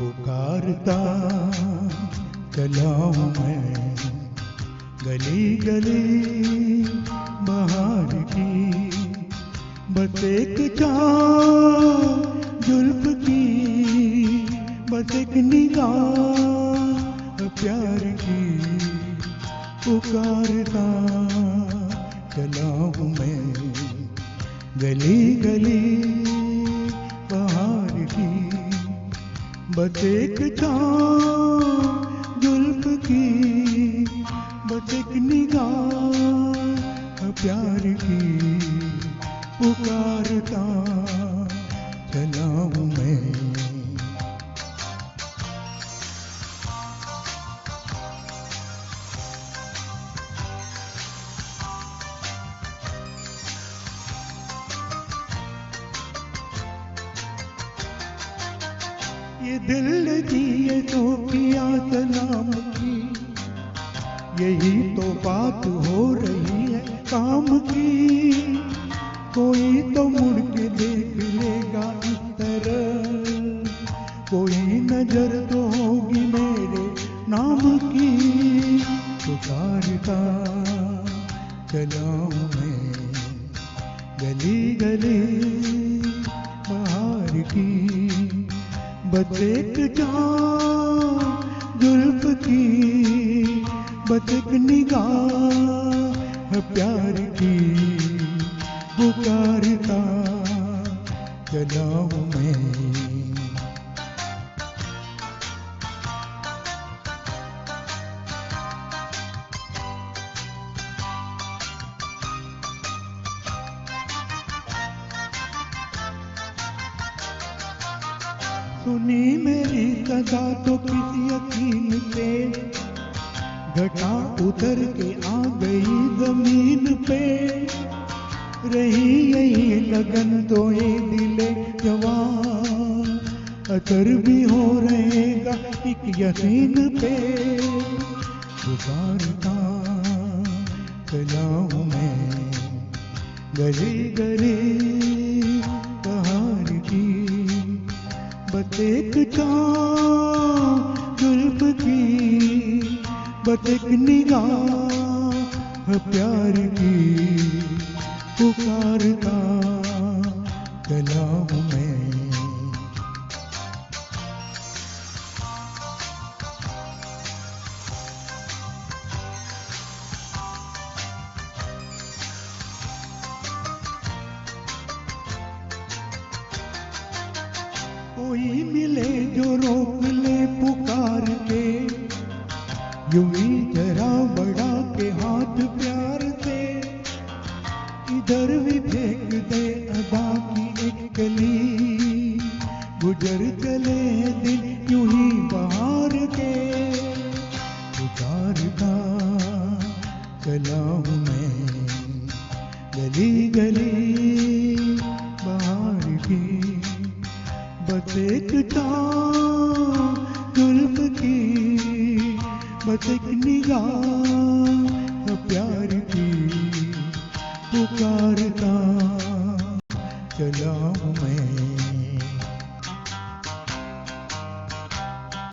पुकारता चला हूँ मैं गली गली बहार की, बस एक चाह जुल्फ की, बस एक निगाह प्यार की। पुकारता चला हूँ मैं गली गली बहार की, बस एक चाह जुल्फ की, बस एक निगाह प्यार की। पुकारता चला हूँ मैं। ये दिल दिए तो किया सलाम की, यही तो बात हो रही है काम की। कोई तो मुड़ के देख लेगा इस तरह, कोई नजर तो होगी मेरे नाम की। पुकारता चला हूँ मैं गली गली बहार की, बस एक चाह जुल्फ की, बस एक निगाह प्यार की। पुकारता चला हूँ मैं। सुनी मेरी सदा तो किसी यकीन पे, घटा उतर के आ गई जमीन पे। रही यही लगन तो ये दिले जवान, असर भी हो रहेगा एक यकीन पे। पुकारता चला हूँ मैं गली गली बहार की, बस एक चाह जुल्फ की, बस एक निगाह प्यार की। पुकारता चला हूँ मैं। कोई मिले जो रोक ले पुकार के, यूं ही जरा बढ़ा के हाथ प्यार से। इधर भी फेंक दे अदा की एक कली, गुजर चले दिन यूं ही बहार के। पुकारता चला हूँ मैं गली गली बहार की, बस एक चाह जुल्फ की, बस एक निगाह प्यार की। पुकारता चला हूँ मैं।